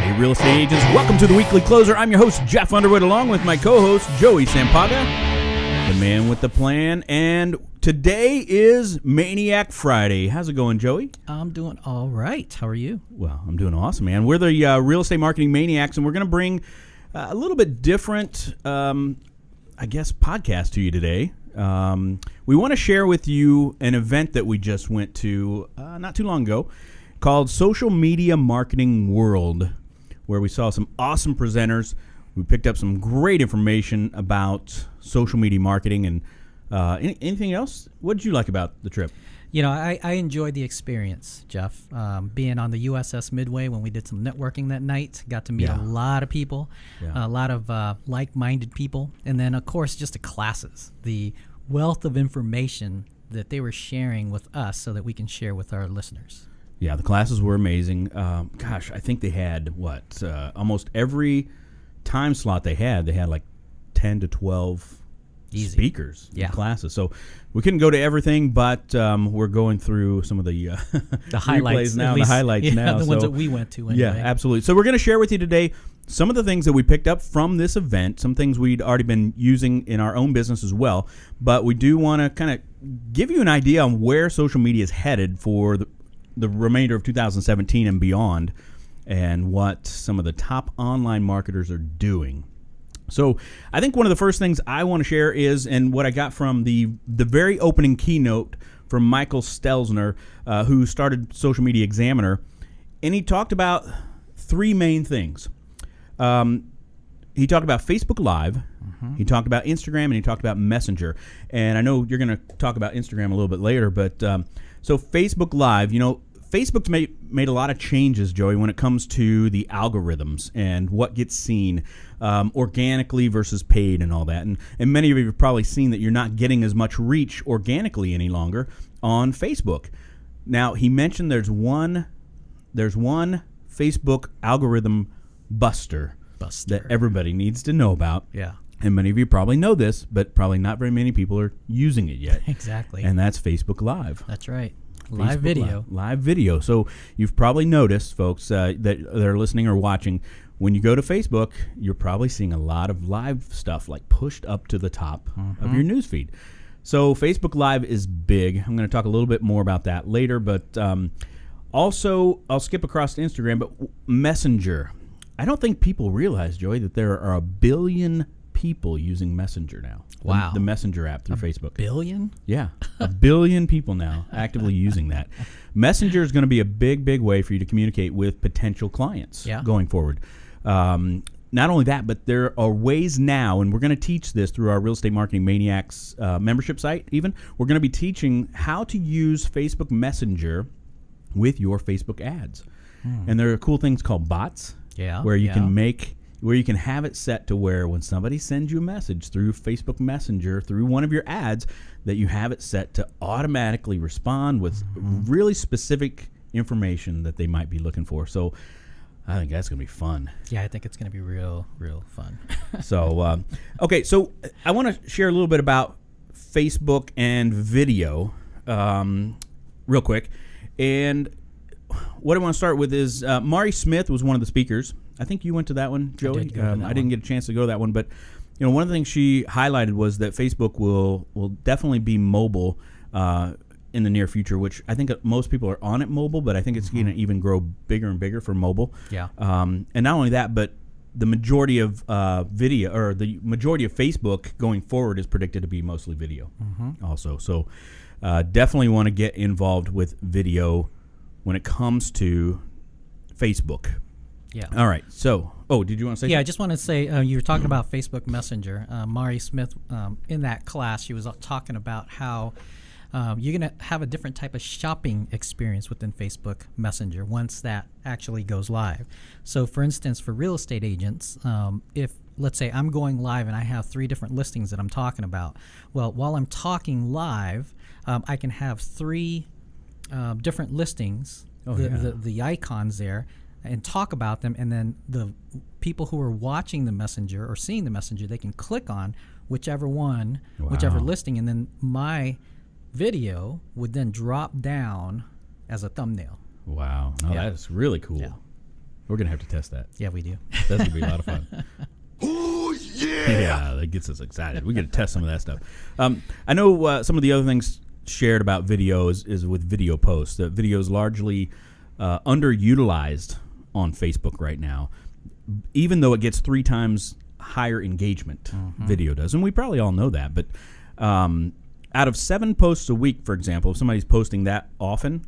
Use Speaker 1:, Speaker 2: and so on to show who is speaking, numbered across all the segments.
Speaker 1: Hey, real estate agents, welcome to the Weekly Closer. I'm your host, Jeff Underwood, along with my co-host, Joey Sampaga, the man with the plan. And today is Maniac Friday. How's it going, Joey?
Speaker 2: I'm doing all right. How are you?
Speaker 1: Well, I'm doing awesome, man. We're the Real Estate Marketing Maniacs, and we're going to bring a little bit different, podcast to you today. We want to share with you an event that we just went to not too long ago called Social Media Marketing World, where we saw some awesome presenters. We picked up some great information about social media marketing and anything else. What did you like about the trip?
Speaker 2: You know, I enjoyed the experience, Jeff. Being on the USS Midway when we did some networking that night, got to meet a lot of people, a lot of like-minded people, and then, of course, just the classes, the wealth of information that they were sharing with us so that we can share with our listeners.
Speaker 1: Yeah, the classes were amazing. I think they had, almost every time slot they had like 10 to 12 speakers in classes. So we couldn't go to everything, but we're going through some of the
Speaker 2: highlights
Speaker 1: now, the highlights now.
Speaker 2: The ones that we went to anyway.
Speaker 1: Yeah, absolutely. So we're going to share with you today some of the things that we picked up from this event, some things we'd already been using in our own business as well, but we do want to kind of give you an idea on where social media is headed for the remainder of 2017 and beyond, and what some of the top online marketers are doing. So I think one of the first things I want to share is, and what I got from the very opening keynote from Michael Stelzner, who started Social Media Examiner, and he talked about three main things. He talked about Facebook Live, he talked about Instagram, and he talked about Messenger. And I know you're going to talk about Instagram a little bit later, but so Facebook Live, Facebook's made a lot of changes, Joey, when it comes to the algorithms and what gets seen organically versus paid and all that. And many of you have probably seen that you're not getting as much reach organically any longer on Facebook. Now, he mentioned there's one Facebook algorithm buster that everybody needs to know about.
Speaker 2: Yeah.
Speaker 1: And many of you probably know this, but probably not very many people are using it yet.
Speaker 2: Exactly.
Speaker 1: And that's Facebook Live.
Speaker 2: That's right. Live video.
Speaker 1: Live video. So you've probably noticed, folks, that are listening or watching, when you go to Facebook, you're probably seeing a lot of live stuff like pushed up to the top of your newsfeed. So Facebook Live is big. I'm going to talk a little bit more about that later, but also I'll skip across to Instagram, but Messenger. I don't think people realize, Joey, that there are 1 billion people using Messenger now.
Speaker 2: Wow.
Speaker 1: The Messenger app through Facebook.
Speaker 2: 1 billion?
Speaker 1: Yeah. 1 billion people now actively using that. Messenger is going to be a big, big way for you to communicate with potential clients going forward. Not only that, but there are ways now, and we're going to teach this through our Real Estate Marketing Maniacs membership site even. We're going to be teaching how to use Facebook Messenger with your Facebook ads. And there are cool things called bots where you can have it set to where when somebody sends you a message through Facebook Messenger, through one of your ads, that you have it set to automatically respond with really specific information that they might be looking for. So I think that's going to be fun.
Speaker 2: Yeah, I think it's going to be real fun.
Speaker 1: So, okay, so I want to share a little bit about Facebook and video real quick. And what I want to start with is Mari Smith was one of the speakers. I think you went to that one, Joey. I didn't get a chance to go to that one, but one of the things she highlighted was that Facebook will definitely be mobile in the near future, which I think most people are on it mobile, but I think it's going to even grow bigger and bigger for mobile.
Speaker 2: Yeah.
Speaker 1: And not only that, but the majority of video, or the majority of Facebook going forward, is predicted to be mostly video also. So definitely want to get involved with video when it comes to Facebook.
Speaker 2: Yeah.
Speaker 1: All right. So, did you want to say?
Speaker 2: Yeah, I just want to say you were talking about Facebook Messenger. Mari Smith, in that class, she was talking about how you're going to have a different type of shopping experience within Facebook Messenger once that actually goes live. So, for instance, for real estate agents, if let's say I'm going live and I have 3 different listings that I'm talking about, well, while I'm talking live, I can have 3 different listings, the icons there, and talk about them, and then the people who are watching the messenger or seeing the messenger, they can click on whichever one, whichever listing, and then my video would then drop down as a thumbnail.
Speaker 1: Wow. No, that is really cool.
Speaker 2: Yeah.
Speaker 1: We're going to have to test that.
Speaker 2: Yeah, we do.
Speaker 1: That's going to be a lot of fun.
Speaker 3: Oh, yeah.
Speaker 1: Yeah, that gets us excited. We got to test some of that stuff. I know some of the other things shared about video is with video posts. Video is largely underutilized on Facebook right now, even though it gets 3 times higher engagement. Video does, and we probably all know that. But out of 7 posts a week, for example, if somebody's posting that often,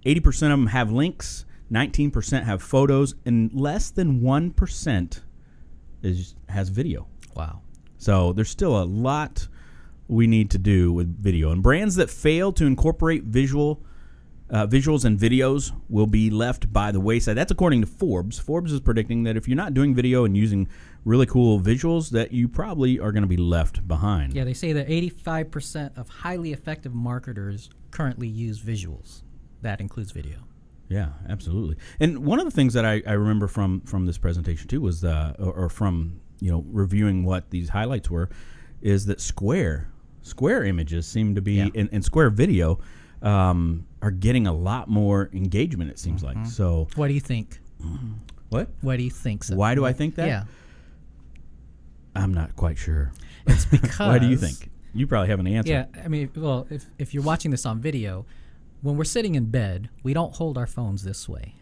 Speaker 1: 80% of them have links, 19% have photos, and less than 1% has video.
Speaker 2: Wow.
Speaker 1: So there's still a lot we need to do with video. And brands that fail to incorporate visuals and videos will be left by the wayside. That's according to Forbes. Forbes is predicting that if you're not doing video and using really cool visuals, that you probably are going to be left behind.
Speaker 2: Yeah, they say that 85% of highly effective marketers currently use visuals. That includes video.
Speaker 1: Yeah, absolutely. And one of the things that I remember from this presentation too was or from reviewing what these highlights were, is that square images seem to be and square video are getting a lot more engagement. It seems like. So
Speaker 2: what do you think?
Speaker 1: What?
Speaker 2: Why do you think so?
Speaker 1: Why do I think that?
Speaker 2: Yeah,
Speaker 1: I'm not quite sure.
Speaker 2: it's because.
Speaker 1: Why do you think? You probably have an answer.
Speaker 2: Yeah, I mean, well, if you're watching this on video, when we're sitting in bed, we don't hold our phones this way.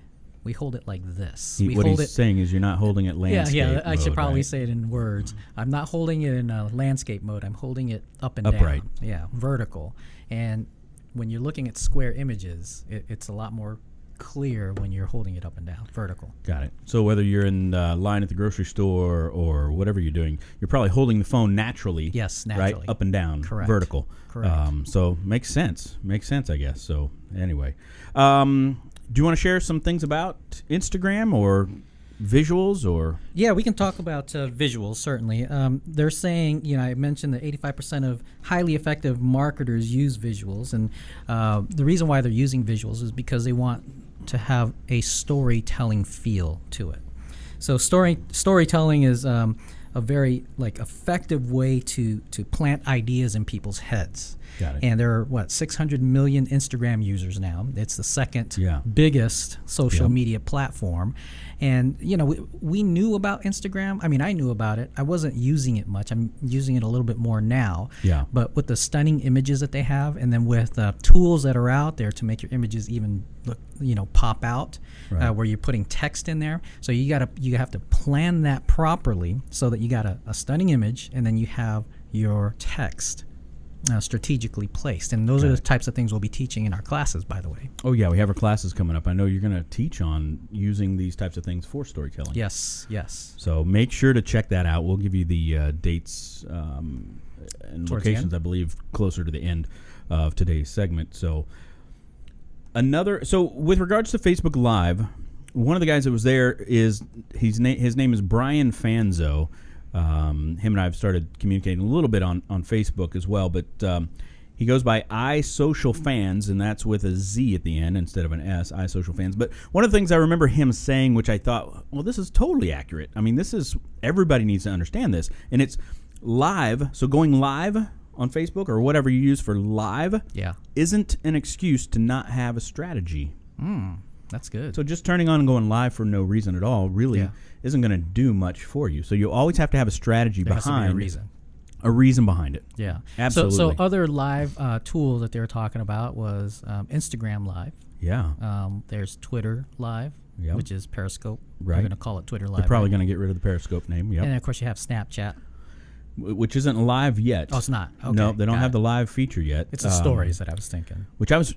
Speaker 2: We hold it like this.
Speaker 1: What he's saying is you're not holding it landscape
Speaker 2: Yeah, I should
Speaker 1: mode,
Speaker 2: probably
Speaker 1: right?
Speaker 2: say it in words. I'm not holding it in landscape mode. I'm holding it up and
Speaker 1: Upright.
Speaker 2: down. Yeah, vertical. And when you're looking at square images, it's a lot more clear when you're holding it up and down, vertical.
Speaker 1: Got it. So whether you're in line at the grocery store or whatever you're doing, you're probably holding the phone naturally.
Speaker 2: Yes, naturally.
Speaker 1: Right, up and down,
Speaker 2: Correct.
Speaker 1: vertical.
Speaker 2: Correct.
Speaker 1: So makes sense. Makes sense, I guess. So anyway, do you want to share some things about Instagram or visuals or?
Speaker 2: Yeah, we can talk about visuals, certainly. They're saying, I mentioned that 85% of highly effective marketers use visuals. And the reason why they're using visuals is because they want to have a storytelling feel to it. So storytelling is a very effective way to plant ideas in people's heads.
Speaker 1: Got it.
Speaker 2: And there are 600 million Instagram users now. It's the second biggest social media platform. And we knew about Instagram. I mean, I knew about it. I wasn't using it much. I'm using it a little bit more now.
Speaker 1: Yeah.
Speaker 2: But with the stunning images that they have, and then with tools that are out there to make your images even look, pop out,
Speaker 1: Right.
Speaker 2: where you're putting text in there. So you have to plan that properly so that you got a stunning image, and then you have your text strategically placed. And those are the types of things we'll be teaching in our classes, by the way.
Speaker 1: Oh yeah, we have our classes coming up. I know you're going to teach on using these types of things for storytelling.
Speaker 2: Yes.
Speaker 1: So make sure to check that out. We'll give you the dates and
Speaker 2: Towards the
Speaker 1: locations,
Speaker 2: end?
Speaker 1: I believe, closer to the end of today's segment. So with regards to Facebook Live, one of the guys that was there is his name is Brian Fanzo. Him and I have started communicating a little bit on Facebook as well, but he goes by iSocialFans, and that's with a Z at the end instead of an S, iSocialFans. But one of the things I remember him saying, which I thought, well, this is totally accurate. I mean, everybody needs to understand this, and it's live. So going live on Facebook or whatever you use for live isn't an excuse to not have a strategy.
Speaker 2: That's good.
Speaker 1: So just turning on and going live for no reason at all really isn't going to do much for you. So you always have to have a strategy
Speaker 2: There has to be
Speaker 1: behind
Speaker 2: a reason.
Speaker 1: A reason behind it.
Speaker 2: Yeah,
Speaker 1: Absolutely.
Speaker 2: So other live tools that they were talking about was Instagram Live.
Speaker 1: Yeah.
Speaker 2: There's Twitter Live, which is Periscope.
Speaker 1: Right.
Speaker 2: We're going to call it Twitter Live.
Speaker 1: They're probably going to get rid of the Periscope name. Yep.
Speaker 2: And then, of course, you have Snapchat.
Speaker 1: Which isn't live yet.
Speaker 2: Oh, it's not. Okay,
Speaker 1: no, they don't
Speaker 2: got
Speaker 1: have
Speaker 2: it.
Speaker 1: the live feature yet.
Speaker 2: It's the stories that I was thinking.
Speaker 1: Which I was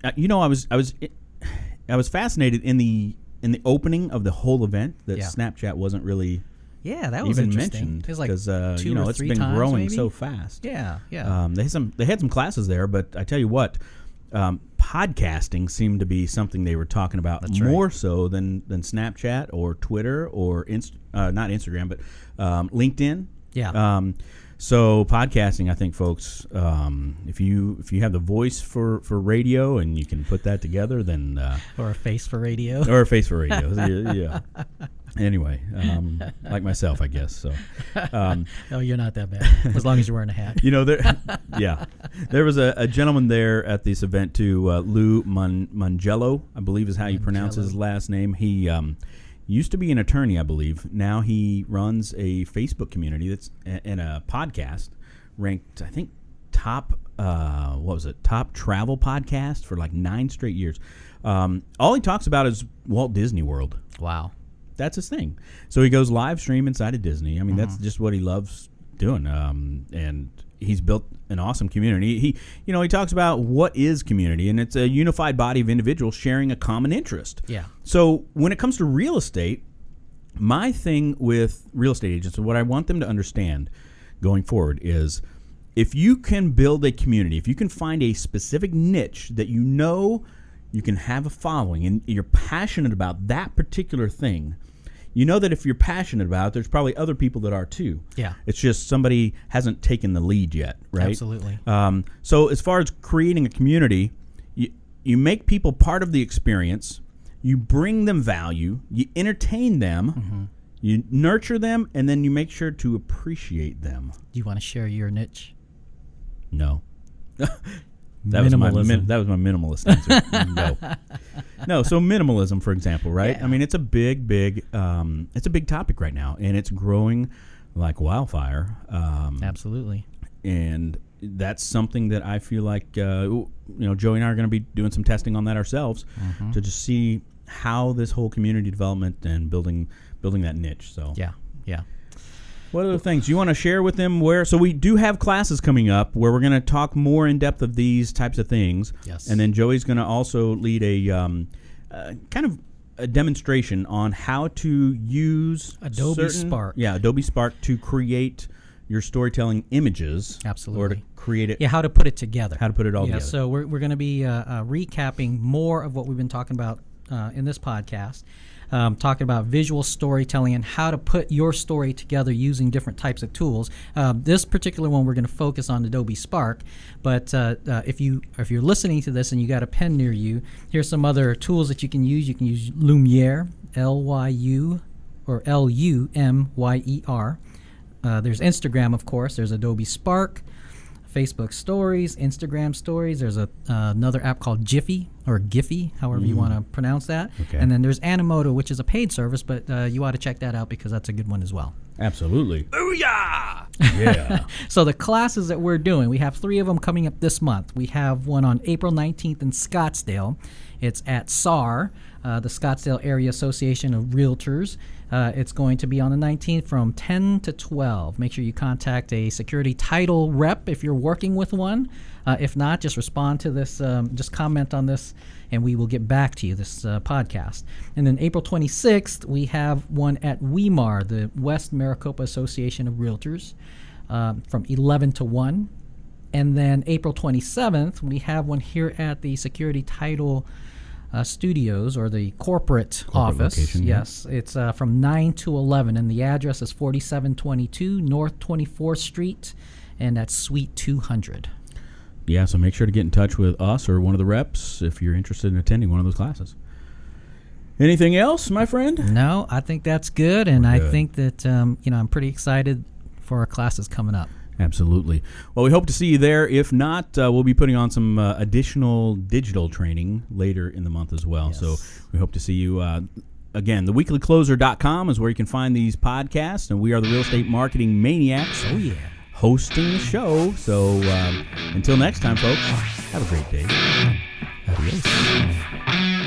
Speaker 1: fascinated in the opening of the whole event that Snapchat wasn't really
Speaker 2: Yeah, that was
Speaker 1: even
Speaker 2: interesting.
Speaker 1: mentioned
Speaker 2: It was like
Speaker 1: because
Speaker 2: two or
Speaker 1: it's
Speaker 2: three
Speaker 1: been
Speaker 2: times,
Speaker 1: growing
Speaker 2: maybe?
Speaker 1: so fast.
Speaker 2: Yeah.
Speaker 1: They had some classes there, but I tell you what, podcasting seemed to be something they were talking about more so than Snapchat or Twitter or not Instagram, but LinkedIn.
Speaker 2: Yeah.
Speaker 1: So podcasting, I think, folks, if you have the voice for radio and you can put that together, then
Speaker 2: or a face for radio.
Speaker 1: Or a face for radio. Yeah. Anyway, like myself, I guess. So,
Speaker 2: no, you're not that bad as long as you're wearing a hat.
Speaker 1: There was a gentleman there at this event too, Lou Mangello, I believe is how you pronounce his last name. He Used to be an attorney, I believe. Now he runs a Facebook community that's and a podcast ranked, I think, top travel podcast for like 9 straight years. All he talks about is Walt Disney World.
Speaker 2: Wow.
Speaker 1: That's his thing. So he goes live stream inside of Disney. I mean, that's just what he loves doing. And he's built an awesome community. He talks about what is community, and it's a unified body of individuals sharing a common interest.
Speaker 2: Yeah.
Speaker 1: So when it comes to real estate, my thing with real estate agents, and what I want them to understand going forward is, if you can build a community, if you can find a specific niche that you know you can have a following and you're passionate about that particular thing, you know that if you're passionate about it, there's probably other people that are too.
Speaker 2: Yeah.
Speaker 1: It's just somebody hasn't taken the lead yet, right?
Speaker 2: Absolutely.
Speaker 1: So as far as creating a community, you make people part of the experience, you bring them value, you entertain them, you nurture them, and then you make sure to appreciate them.
Speaker 2: Do you want to share your niche?
Speaker 1: No. That was my minimalist answer. No. So minimalism, for example, right?
Speaker 2: Yeah.
Speaker 1: I mean, it's a big topic right now, and it's growing like wildfire.
Speaker 2: Absolutely.
Speaker 1: And that's something that I feel like Joey and I are going to be doing some testing on that ourselves to just see how this whole community development and building that niche. So
Speaker 2: yeah.
Speaker 1: What other things you want to share with them? So we do have classes coming up where we're going to talk more in depth of these types of things.
Speaker 2: Yes.
Speaker 1: And then Joey's going to also lead a kind of a demonstration on how to use
Speaker 2: Adobe Spark.
Speaker 1: Yeah, Adobe Spark to create your storytelling images.
Speaker 2: Absolutely.
Speaker 1: Or to create it.
Speaker 2: Yeah, how to put it together.
Speaker 1: How to put it all together.
Speaker 2: So we're going to be recapping more of what we've been talking about in this podcast. Talking about visual storytelling and how to put your story together using different types of tools. This particular one, we're going to focus on Adobe Spark. But if you're listening to this and you got a pen near you, here's some other tools that you can use. You can use Lumiere, L-Y-U or L-U-M-Y-E-R. There's Instagram, of course. There's Adobe Spark, Facebook Stories, Instagram Stories. There's another app called Jiffy or Giphy, however you want to pronounce that.
Speaker 1: Okay.
Speaker 2: And then there's Animoto, which is a paid service, but you ought to check that out because that's a good one as well.
Speaker 1: Absolutely.
Speaker 3: Booyah!
Speaker 1: Yeah.
Speaker 2: So the classes that we're doing, we have 3 of them coming up this month. We have one on April 19th in Scottsdale. It's at SAR, the Scottsdale Area Association of Realtors. It's going to be on the 19th from 10 to 12. Make sure you contact a security title rep if you're working with one. If not, just respond to this, just comment on this, and we will get back to you, this podcast. And then April 26th, we have one at WEMAR, the West Maricopa Association of Realtors, from 11 to 1. And then April 27th, we have one here at the Security Title Studios, or the corporate office.
Speaker 1: Location,
Speaker 2: yes, it's from 9 to 11, and the address is 4722 North 24th Street, and that's Suite 200.
Speaker 1: Yeah, so make sure to get in touch with us or one of the reps if you're interested in attending one of those classes. Anything else, my friend?
Speaker 2: No, I think that's good, and
Speaker 1: We're
Speaker 2: I
Speaker 1: good.
Speaker 2: think that I'm pretty excited for our classes coming up.
Speaker 1: Absolutely. Well, we hope to see you there. If not, we'll be putting on some additional digital training later in the month as well.
Speaker 2: Yes.
Speaker 1: So we hope to see you. Again, theweeklycloser.com is where you can find these podcasts, and we are the Real Estate Marketing Maniacs.
Speaker 2: Oh, yeah.
Speaker 1: Hosting the show. So until next time, folks, have a great day.
Speaker 2: Adios.